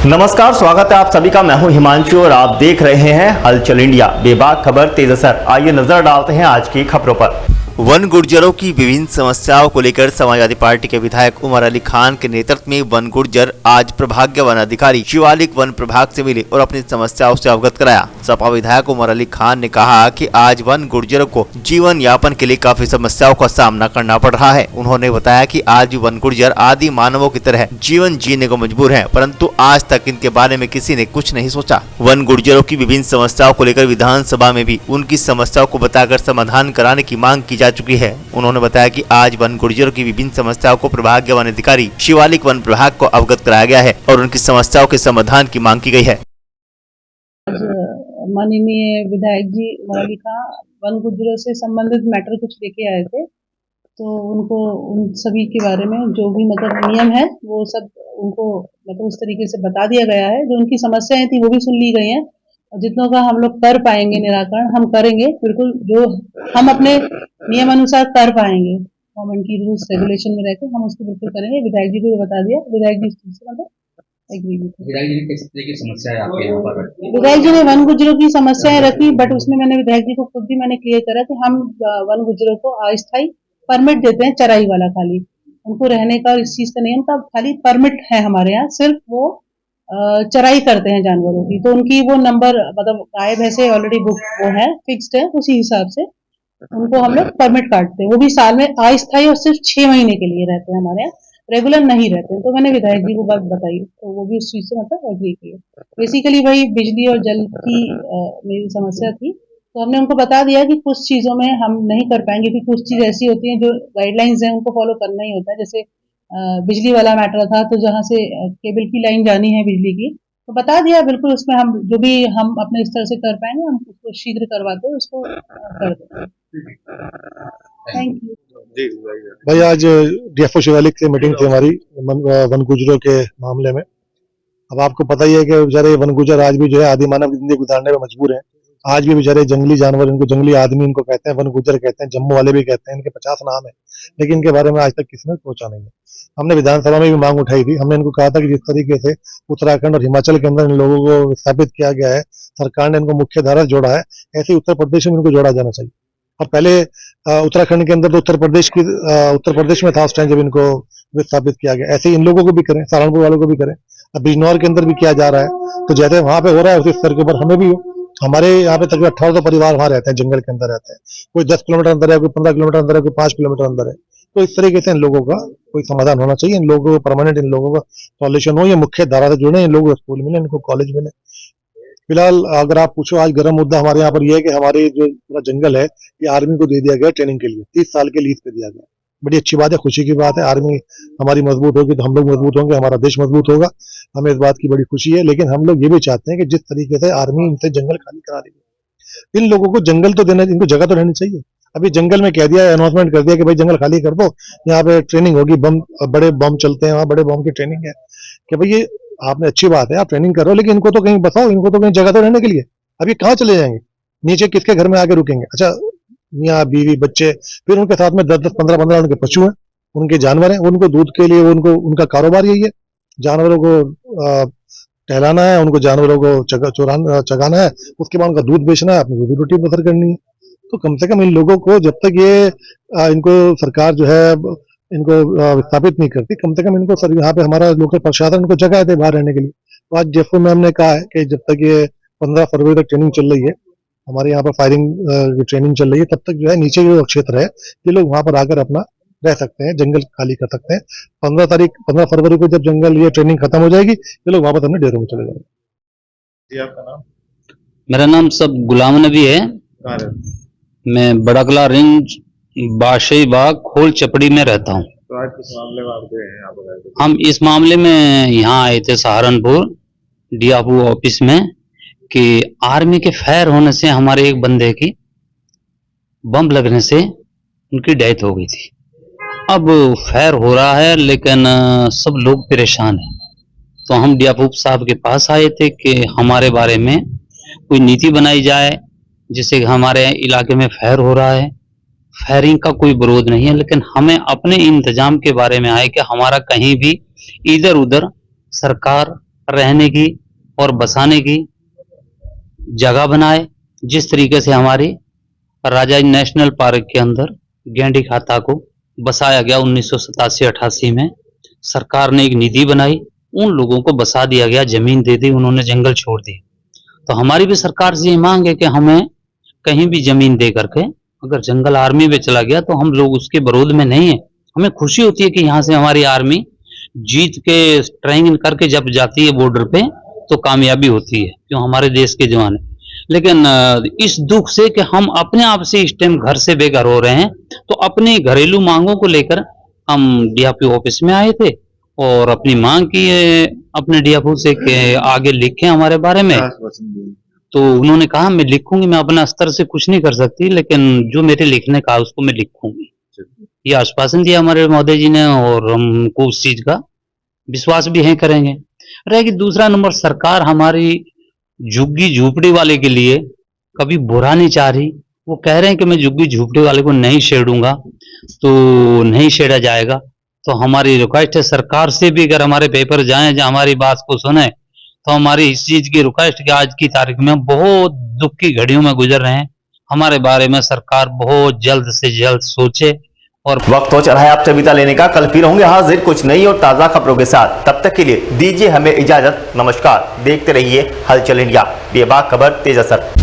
नमस्कार, स्वागत है आप सभी का। मैं हूं हिमांशु और आप देख रहे हैं हलचल इंडिया। बेबाक खबर तेज असर। आइए नजर डालते हैं आज की खबरों पर। वन गुर्जरों की विभिन्न समस्याओं को लेकर समाजवादी पार्टी के विधायक उमर अली खान के नेतृत्व में वन गुर्जर आज प्रभाग्य वन अधिकारी शिवालिक वन प्रभाग से मिले और अपनी समस्याओं से अवगत कराया। सपा विधायक उमर अली खान ने कहा कि आज वन गुर्जरों को जीवन यापन के लिए काफी समस्याओं का सामना करना पड़ रहा है। उन्होंने बताया कि आज भी वन गुर्जर आदि मानवों की तरह जीवन जीने को मजबूर है, परंतु आज तक इनके बारे में किसी ने कुछ नहीं सोचा। वन गुर्जरों की विभिन्न समस्याओं को लेकर विधानसभा में भी उनकी समस्याओं को बताकर समाधान कराने की मांग की जा चुकी है। उन्होंने बताया कि आज वन गुर्जरों की विभिन्न समस्याओं को प्रभाग्य वन अधिकारी शिवालिक वन प्रभाग को अवगत कराया गया है और उनकी समस्याओं के समाधान की मांग की गई है। माननीय विधायक जी उमर अली खान वन गुर्जरों से संबंधित मैटर कुछ लेके आए थे, तो उनको उन सभी के बारे में जो भी नियम है वो सब उनको उस तरीके से बता दिया गया है। जो उनकी समस्याएं थी वो भी सुन ली गई हैं और जितनों का हम लोग कर पाएंगे निराकरण हम करेंगे। बिल्कुल जो हम अपने नियम अनुसार कर पाएंगे, गवर्नमेंट की रूल्स रेगुलेशन में रहकर हम उसको बिल्कुल करेंगे। विधायक जी को बता दिया, विधायक जी इस चीज से एग्री भी थे। विधायक जी ने किस तरह की समस्या है आपके यहाँ पर? विधायक जी ने वन गुर्जरों की समस्याएं रखी, बट उसमें मैंने विधायक जी को खुद भी मैंने क्लियर करा कि हम वन गुर्जरों को अस्थायी परमिट देते हैं, चराई वाला खाली उनको रहने का इस चीज का नियम का खाली परमिट है हमारे यहाँ। सिर्फ वो चराई करते हैं जानवरों की, तो उनकी वो नंबर गाय भैंसे ऑलरेडी बुक वो है, फिक्स्ड है, उसी हिसाब से उनको हम लोग परमिट काटते हैं। वो भी साल में अस्थायी और सिर्फ 6 महीने के लिए रहते हैं हमारे यहाँ, रेगुलर नहीं रहते। तो मैंने विधायक जी को बात बताई तो वो भी उस चीज से एग्री किए। बेसिकली वही बिजली और जल की मेरी समस्या थी, तो हमने उनको बता दिया कि कुछ चीजों में हम नहीं कर पाएंगे कि कुछ चीज ऐसी होती है जो गाइडलाइंस है उनको फॉलो करना ही होता है। जैसे बिजली वाला मैटर था, तो जहाँ से केबल की लाइन जानी है बिजली की, तो बता दिया बिल्कुल उसमें हम जो भी हम अपने स्तर से कर पाएंगे हम उसको शीघ्र करवाते उसको कर देंगे। थैंक यू जी भाई। आज डीएफओ शिवालिक से मीटिंग थी हमारी वन गुर्जरों के मामले में। अब आपको पता ही है कि बेचारे वन गुर्जर आज भी जो है आदि मानव की जिंदगी गुजारने में मजबूर हैं। आज भी बेचारे जंगली जानवर, इनको जंगली आदमी इनको कहते हैं, वन गुर्जर कहते हैं, जम्मू वाले भी कहते हैं, इनके 50 नाम है, लेकिन इनके बारे में आज तक किसी ने सोचा नहीं है। हमने विधानसभा में भी मांग उठाई थी। हमने इनको कहा था कि जिस तरीके से उत्तराखंड और हिमाचल के अंदर इन लोगों को स्थापित किया गया है, सरकार ने इनको मुख्य धारा जोड़ा है, ऐसे ही उत्तर प्रदेश में इनको जोड़ा जाना चाहिए। और पहले उत्तराखंड के अंदर तो उत्तर प्रदेश में था उस टाइम जब इनको विस्थापित किया गया, ऐसे ही इन लोगों को भी करें, सहारनपुर वालों को भी करें। अब बिजनौर के अंदर भी किया जा रहा है, तो जैसे वहां पे हो रहा है उसी स्तर के ऊपर हमें भी हो। हमारे यहाँ पे तकरीबन 1800 परिवार वहां रहते हैं, जंगल के अंदर रहते हैं। कोई 10 किलोमीटर अंदर है, कोई 15 किलोमीटर अंदर है, कोई 5 किलोमीटर अंदर है। तो इस तरीके से इन लोगों का कोई समाधान होना चाहिए। इन लोगों को परमानेंट, इन लोगों का सॉल्यूशन हो, ये मुख्य धारा से जुड़े, इन लोगों को स्कूल मिले, इनको कॉलेज मिले। फिलहाल अगर आप पूछो, आज गर्म मुद्दा हमारे यहाँ पर यह है कि हमारे जो पूरा जंगल है ये आर्मी को दे दिया गया ट्रेनिंग के लिए, 30 साल के लीज पे दिया गया। बड़ी अच्छी बात है, खुशी की बात है। आर्मी हमारी मजबूत होगी तो हम लोग मजबूत होंगे, हमारा देश मजबूत होगा। हमें इस बात की बड़ी खुशी है। लेकिन हम लोग ये भी चाहते हैं कि जिस तरीके से आर्मी इनसे जंगल खाली करा रही है, इन लोगों को जंगल तो देना, इनको जगह तो रहनी चाहिए। अभी जंगल में कह दिया, अनाउंसमेंट कर दिया कि भाई जंगल खाली कर दो, यहाँ पे ट्रेनिंग होगी, बड़े बम चलते हैं वहाँ, बड़े बम की ट्रेनिंग है। कि भाई ये आपने अच्छी बात है, आप ट्रेनिंग कर रहे हो, लेकिन इनको तो कहीं बताओ, इनको तो कहीं जगह तो रहने के लिए। अब ये कहाँ चले जाएंगे, नीचे किसके घर में आके रुकेंगे? अच्छा, मियाँ बीवी बच्चे, फिर उनके साथ में 10-10 15-15 उनके पशु हैं, उनके जानवर हैं, उनको दूध के लिए उनको उनका कारोबार यही है। जानवरों को टहलाना है, उनको जानवरों को चगाना है, उसके बाद उनका दूध बेचना है, अपनी रोजी रोटी बसर करनी है। तो कम से कम इन लोगों को जब तक ये इनको सरकार जो है इनको स्थापित नहीं करती, कम से कम इनको यहाँ पे हमारा लोकल प्रशासन इनको जगह दे बाहर रहने के लिए। तो आज जेफो में हमने कहा है कि जब तक ये 15 फरवरी तक ट्रेनिंग चल रही है, हमारे यहाँ पर फायरिंग ट्रेनिंग चल रही है, तब तक जो है नीचे जो क्षेत्र है ये लोग वहां पर आकर अपना रह सकते हैं, जंगल खाली कर सकते हैं। 15 फरवरी को जब जंगल ये ट्रेनिंग खत्म हो जाएगी, ये लोग वापस अपने डेरों में चले जाएंगे। जी, आपका नाम? मेरा नाम सब गुलाम नबी है। मैं बड़ाकला रेंज बादशाही बाग खोल चपड़ी में रहता हूँ। तो आज किस मामले में आप गए हैं यहाँ पर? हम इस मामले में यहाँ आए थे सहारनपुर डीएफओ ऑफिस में कि आर्मी के फायर होने से हमारे एक बंदे की बम लगने से उनकी डेथ हो गई थी। अब फायर हो रहा है लेकिन सब लोग परेशान हैं, तो हम डीएफओ साहब के पास आए थे कि हमारे बारे में कोई नीति बनाई जाए, जिससे हमारे इलाके में फायर हो रहा है, फायरिंग का कोई विरोध नहीं है, लेकिन हमें अपने इंतजाम के बारे में आए कि हमारा कहीं भी इधर उधर सरकार रहने की और बसाने की जगह बनाए। जिस तरीके से हमारी राजा नेशनल पार्क के अंदर गेंडी खाता को बसाया गया 1987-88 में, सरकार ने एक निधि बनाई, उन लोगों को बसा दिया गया, जमीन दे दी, उन्होंने जंगल छोड़ दिए। तो हमारी भी सरकार से ये मांग है कि हमें कहीं भी जमीन दे करके, अगर जंगल आर्मी में चला गया तो हम लोग उसके विरोध में नहीं है। हमें खुशी होती है कि यहाँ से हमारी आर्मी जीत के ट्रेनिंग करके जब जाती है बॉर्डर पे तो कामयाबी होती है, क्यों हमारे देश के जवान है। लेकिन इस दुख से कि हम अपने आप से इस टाइम घर से बेघर हो रहे हैं, तो अपनी घरेलू मांगों को लेकर हम डीआरपी ऑफिस में आए थे और अपनी मांग की है अपने डीआरपी से कि आगे लिखें हमारे बारे में। तो उन्होंने कहा मैं लिखूंगी, मैं अपना स्तर से कुछ नहीं कर सकती, लेकिन जो मेरे लिखने का उसको मैं लिखूंगी। ये आश्वासन दिया हमारे मोदी जी ने और हमको उस चीज का विश्वास भी है करेंगे। रहेगी दूसरा नंबर, सरकार हमारी झुग्गी झूपड़ी वाले के लिए कभी बुरा नहीं चाह रही। वो कह रहे हैं कि मैं झुग्गी झूपड़ी वाले को नहीं छेड़ूंगा, तो नहीं छेड़ा जाएगा। तो हमारी रिक्वेस्ट है सरकार से भी, अगर हमारे पेपर जाएं जहाँ हमारी बात को सुने, तो हमारी इस चीज की रिक्वेस्ट कि आज की तारीख में बहुत दुख की घड़ियों में गुजर रहे हैं, हमारे बारे में सरकार बहुत जल्द से जल्द सोचे। और वक्त हो चला है आपसे विदा लेने का। कल फिर होंगे हाजिर कुछ नई और ताजा खबरों के साथ। तब तक के लिए दीजिए हमें इजाजत। नमस्कार। देखते रहिए हलचल इंडिया, बेबाक खबर तेज असर।